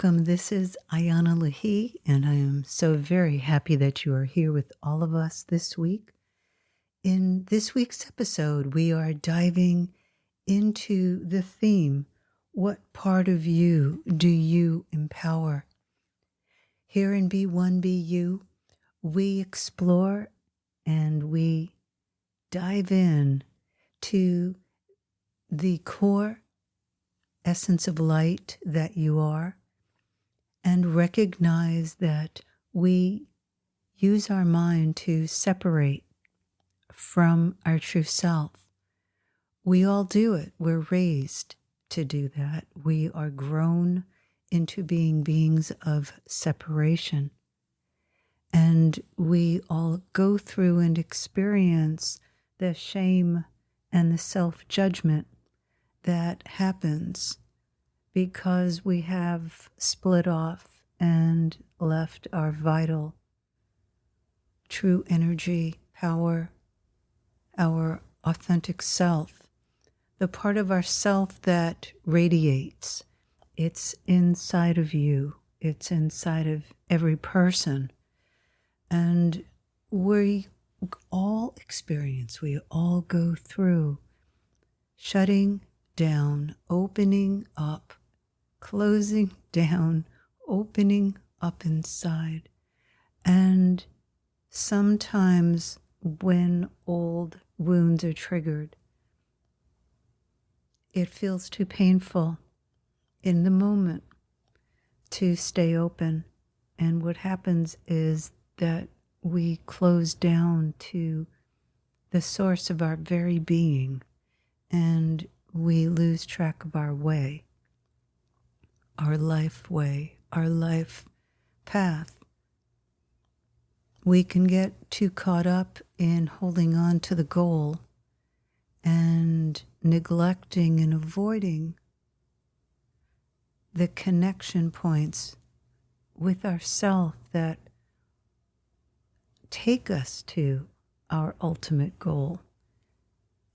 Welcome. This is Ayana Lahi, and I am so very happy that you are here with all of us this week. In this week's episode, we are diving into the theme, what part of you do you empower? Here in B1BU, we explore and we dive in to the core essence of light that you are, and recognize that we use our mind to separate from our true self. We all do it. We're raised to do that. We are grown into being beings of separation. And we all go through and experience the shame and the self-judgment that happens because we have split off and left our vital, true energy, power, our authentic self, the part of ourself that radiates. It's inside of you. It's inside of every person. And we all experience, we all go through shutting down, opening up, closing down, opening up inside. And sometimes when old wounds are triggered, it feels too painful in the moment to stay open. And what happens is that we close down to the source of our very being, and we lose track of our way, our life way, our life path. We can get too caught up in holding on to the goal and neglecting and avoiding the connection points with ourself that take us to our ultimate goal.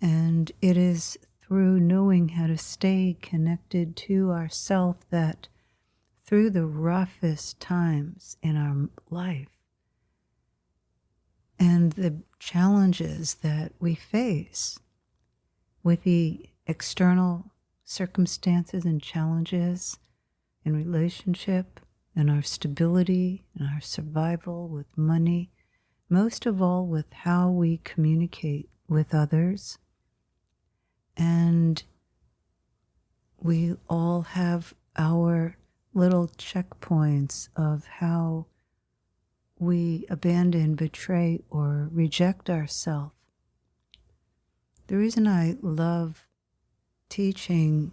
And it is through knowing how to stay connected to ourself that through the roughest times in our life and the challenges that we face with the external circumstances and challenges in relationship and our stability and our survival with money, most of all with how we communicate with others. And we all have our little checkpoints of how we abandon, betray, or reject ourselves. The reason I love teaching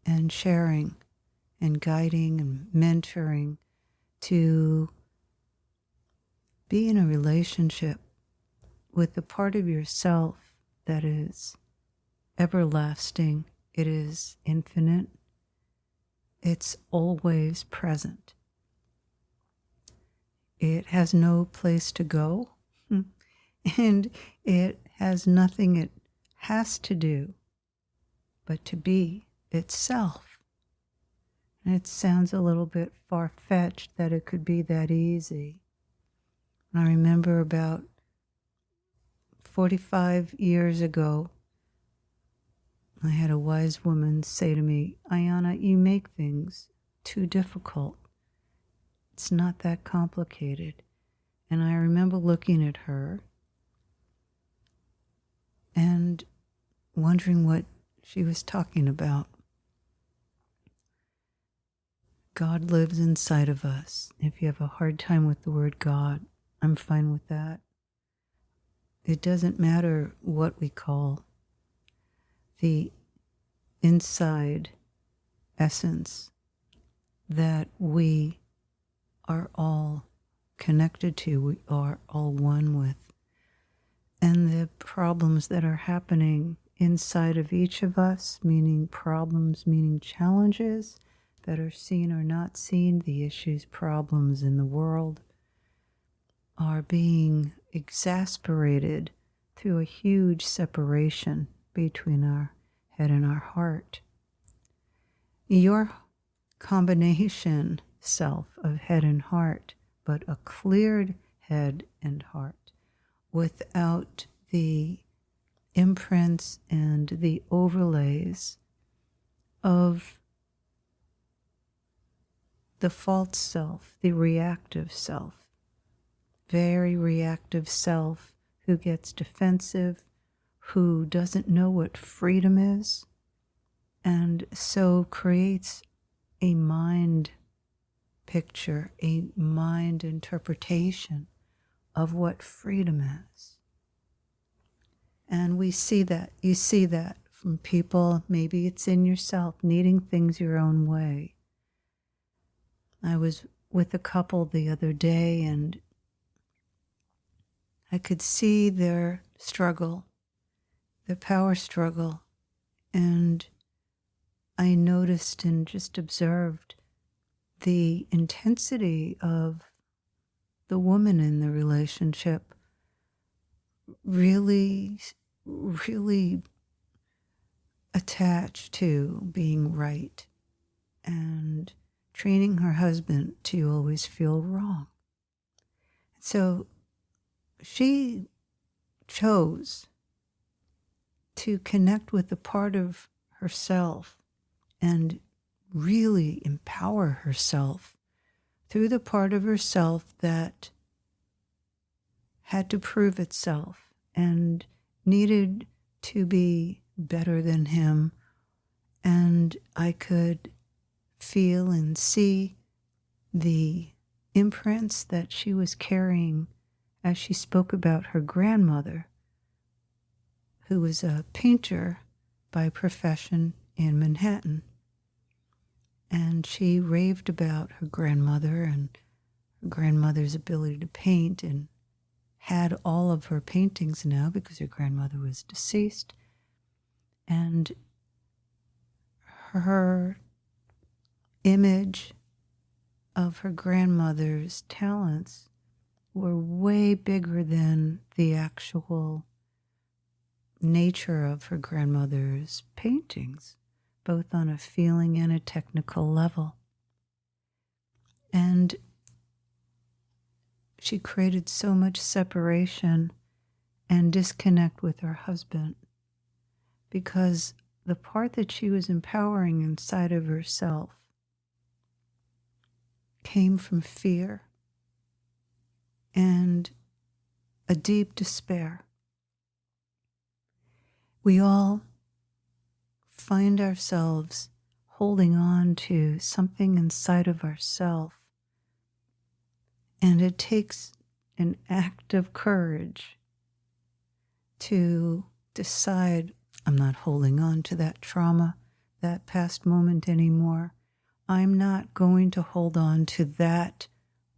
and sharing and guiding and mentoring to be in a relationship with the part of yourself that is everlasting, it is infinite, it's always present. It has no place to go, and it has nothing it has to do but to be itself. And it sounds a little bit far-fetched that it could be that easy. I remember about 45 years ago, I had a wise woman say to me, Ayana, you make things too difficult. It's not that complicated. And I remember looking at her and wondering what she was talking about. God lives inside of us. If you have a hard time with the word God, I'm fine with that. It doesn't matter what we call the inside essence that we are all connected to, we are all one with. And the problems that are happening inside of each of us, meaning problems, meaning challenges that are seen or not seen, the issues, problems in the world, are being exasperated through a huge separation between our head and our heart. Your combination self of head and heart, but a cleared head and heart without the imprints and the overlays of the false self, the reactive self, very reactive self who gets defensive, who doesn't know what freedom is, and so creates a mind picture, a mind interpretation of what freedom is. And we see that, you see that from people, maybe it's in yourself, needing things your own way. I was with a couple the other day and I could see their struggle, their power struggle, and I noticed and just observed the intensity of the woman in the relationship really, really attached to being right and training her husband to always feel wrong. So she chose to connect with the part of herself and really empower herself through the part of herself that had to prove itself and needed to be better than him. And I could feel and see the imprints that she was carrying as she spoke about her grandmother, who was a painter by profession in Manhattan. And she raved about her grandmother and her grandmother's ability to paint, and had all of her paintings now because her grandmother was deceased. And her image of her grandmother's talents were way bigger than the actual nature of her grandmother's paintings, both on a feeling and a technical level. And she created so much separation and disconnect with her husband because the part that she was empowering inside of herself came from fear and a deep despair. We all find ourselves holding on to something inside of ourselves, and it takes an act of courage to decide, I'm not holding on to that trauma, that past moment anymore. I'm not going to hold on to that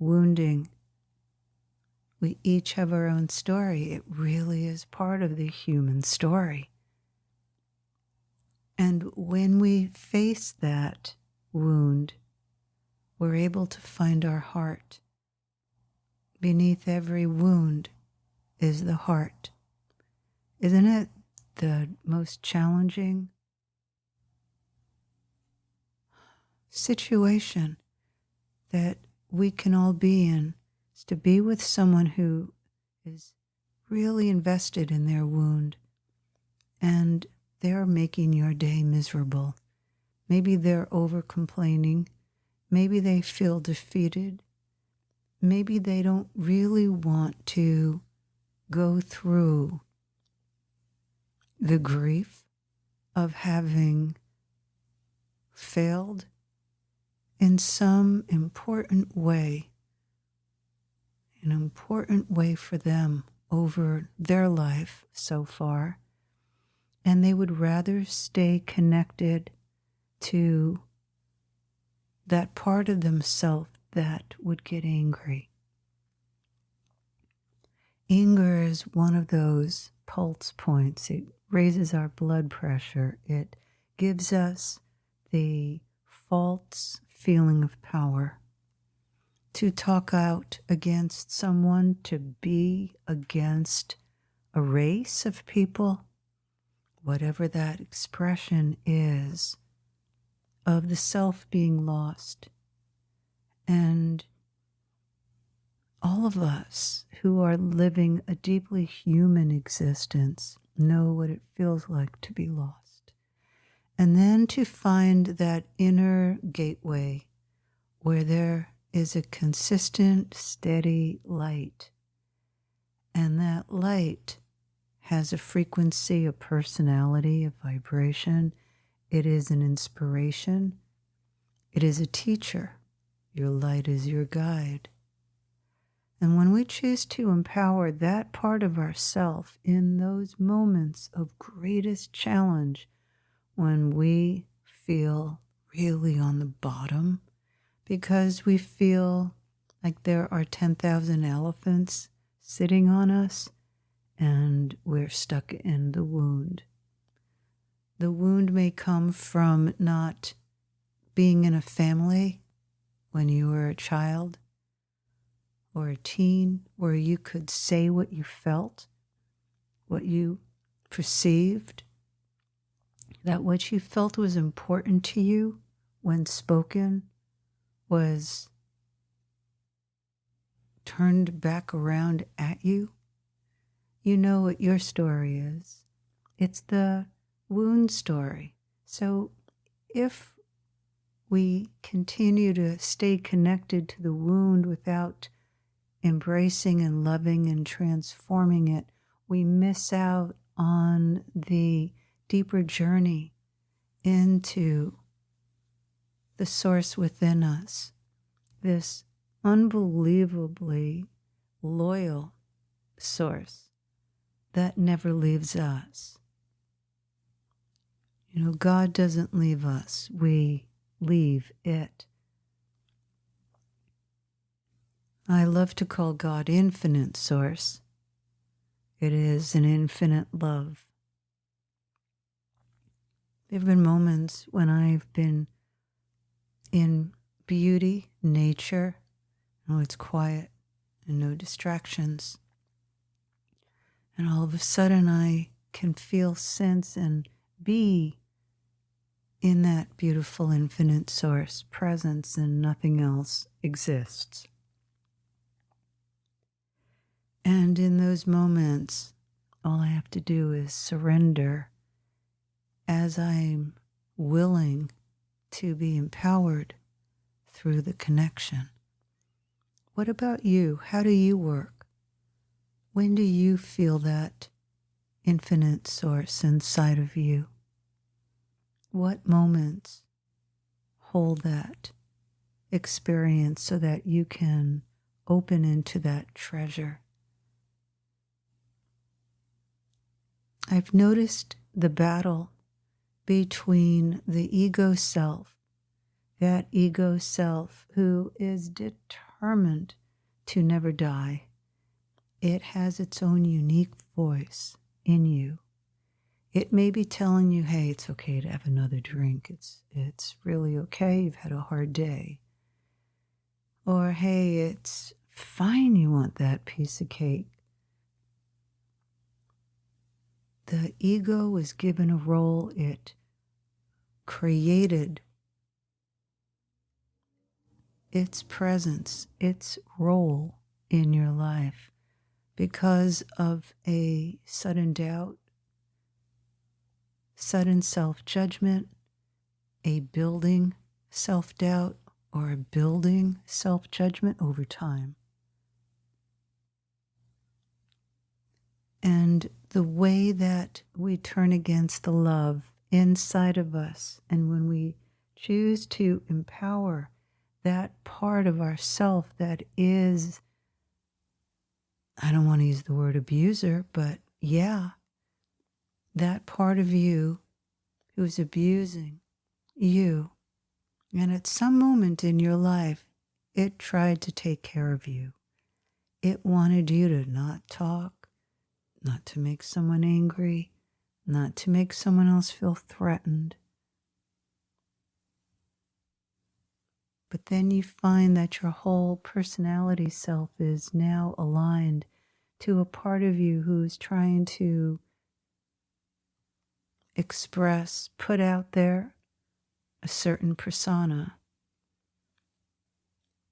wounding. We each have our own story. It really is part of the human story. And when we face that wound, we're able to find our heart. Beneath every wound is the heart. Isn't it the most challenging situation that we can all be in, is to be with someone who is really invested in their wound and they're making your day miserable. Maybe they're over complaining. Maybe they feel defeated. Maybe they don't really want to go through the grief of having failed in some important way, an important way for them over their life so far. And they would rather stay connected to that part of themselves that would get angry. Anger is one of those pulse points. It raises our blood pressure. It gives us the false feeling of power to talk out against someone, to be against a race of people, whatever that expression is, of the self being lost. And all of us who are living a deeply human existence know what it feels like to be lost. And then to find that inner gateway where there is a consistent, steady light. And that light has a frequency, a personality, a vibration. It is an inspiration. It is a teacher. Your light is your guide. And when we choose to empower that part of ourself in those moments of greatest challenge, when we feel really on the bottom, because we feel like there are 10,000 elephants sitting on us and we're stuck in the wound. The wound may come from not being in a family when you were a child or a teen where you could say what you felt, what you perceived, that what you felt was important to you when spoken was turned back around at you. You know what your story is. It's the wound story. So if we continue to stay connected to the wound without embracing and loving and transforming it, we miss out on the deeper journey into the source within us, this unbelievably loyal source that never leaves us. You know, God doesn't leave us. We leave it. I love to call God infinite source. It is an infinite love. There have been moments when I've been in beauty, nature. Oh, it's quiet and no distractions. And all of a sudden I can feel, sense, and be in that beautiful infinite source presence, and nothing else exists. And in those moments, all I have to do is surrender as I'm willing to be empowered through the connection. What about you? How do you work? When do you feel that infinite source inside of you? What moments hold that experience so that you can open into that treasure? I've noticed the battle between the ego self, that ego self who is determined to never die. It has its own unique voice in you. It may be telling you, hey, it's okay to have another drink. It's really okay. You've had a hard day. Or, hey, it's fine you want that piece of cake. The ego was given a role. It created its presence, its role in your life because of a sudden doubt, sudden self-judgment, a building self-doubt, or a building self-judgment over time. And the way that we turn against the love inside of us, and when we choose to empower that part of ourself that is, I don't want to use the word abuser, but yeah, that part of you who's abusing you. And at some moment in your life, it tried to take care of you. It wanted you to not talk, not to make someone angry, not to make someone else feel threatened. But then you find that your whole personality self is now aligned to a part of you who's trying to express, put out there a certain persona.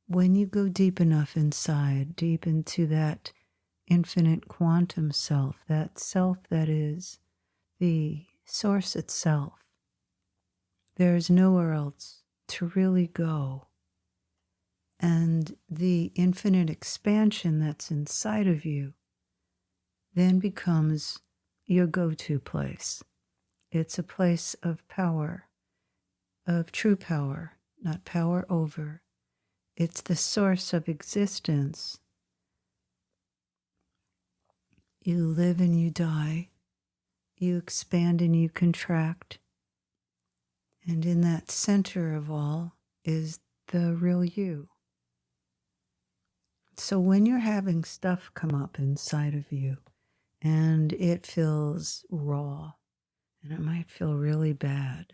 when you go deep enough inside, deep into that infinite quantum self that is the source itself, there's nowhere else to really go. And the infinite expansion that's inside of you then becomes your go-to place. It's a place of power, of true power, not power over. It's the source of existence. You live and you die. You expand and you contract. And in that center of all is the real you. So when you're having stuff come up inside of you and it feels raw and it might feel really bad,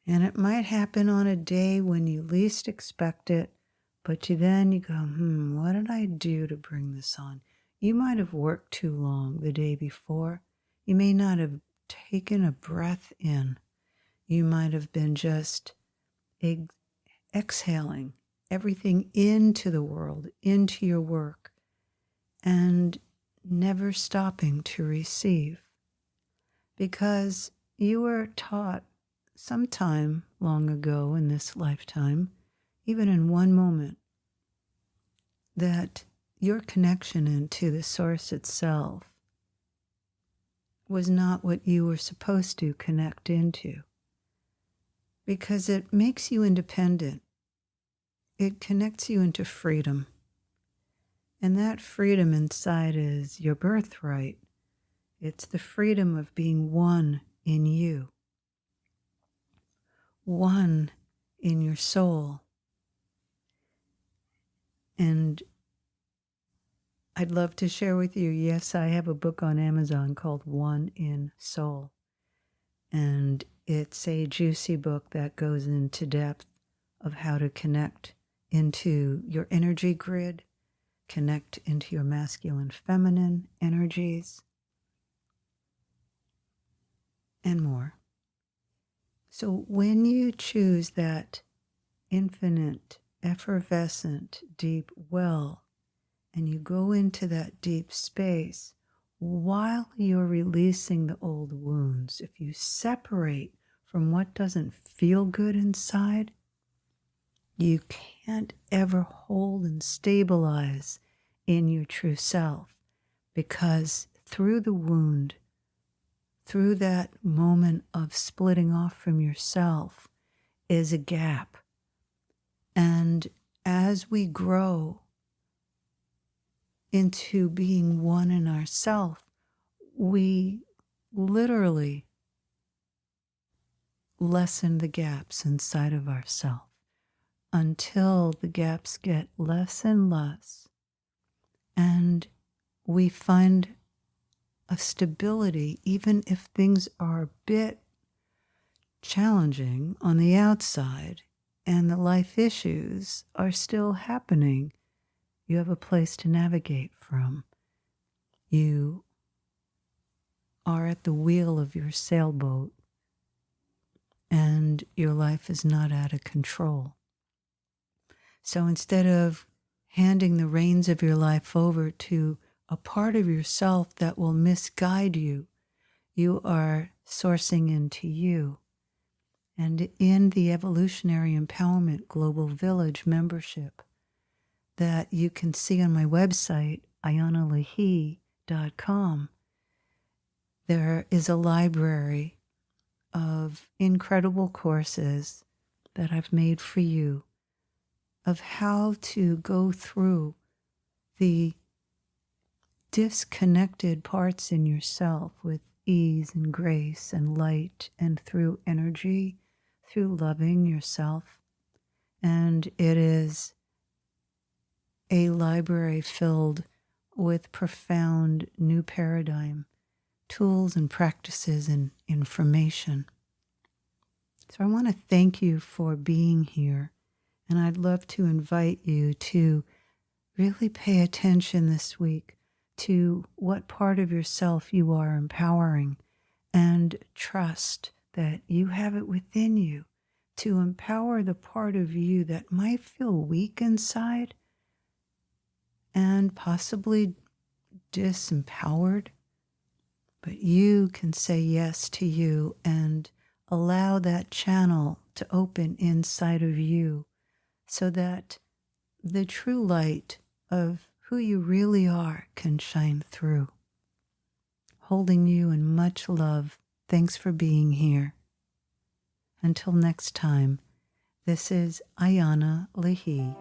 and it might happen on a day when you least expect it, but you go, what did I do to bring this on? You might have worked too long the day before. You may not have taken a breath in. You might have been just exhaling everything into the world, into your work, and never stopping to receive. Because you were taught sometime long ago in this lifetime, even in one moment, that your connection into the source itself was not what you were supposed to connect into, because it makes you independent. It connects you into freedom. And that freedom inside is your birthright. It's the freedom of being one in you, one in your soul. And I'd love to share with you, yes, I have a book on Amazon called One in Soul. And it's a juicy book that goes into depth of how to connect into your energy grid, connect into your masculine, feminine energies, and more. So when you choose that infinite, effervescent, deep well, and you go into that deep space, while you're releasing the old wounds, if you separate from what doesn't feel good inside, you can't ever hold and stabilize in your true self, because through the wound, through that moment of splitting off from yourself is a gap. And as we grow into being one in ourself, we literally lessen the gaps inside of ourself until the gaps get less and less, and we find a stability, even if things are a bit challenging on the outside and the life issues are still happening. You have a place to navigate from. You are at the wheel of your sailboat, and your life is not out of control. So instead of handing the reins of your life over to a part of yourself that will misguide you, you are sourcing into you. And in the Evolutionary Empowerment Global Village membership that you can see on my website, ayanalehi.com, there is a library of incredible courses that I've made for you of how to go through the disconnected parts in yourself with ease and grace and light, and through energy, through loving yourself. And it is a library filled with profound new paradigm tools and practices and information. So I want to thank you for being here, and I'd love to invite you to really pay attention this week to what part of yourself you are empowering, and trust that you have it within you, to empower the part of you that might feel weak inside and possibly disempowered. But you can say yes to you and allow that channel to open inside of you so that the true light of who you really are can shine through. Holding you in much love. Thanks for being here. Until next time, this is Ayana Lehi.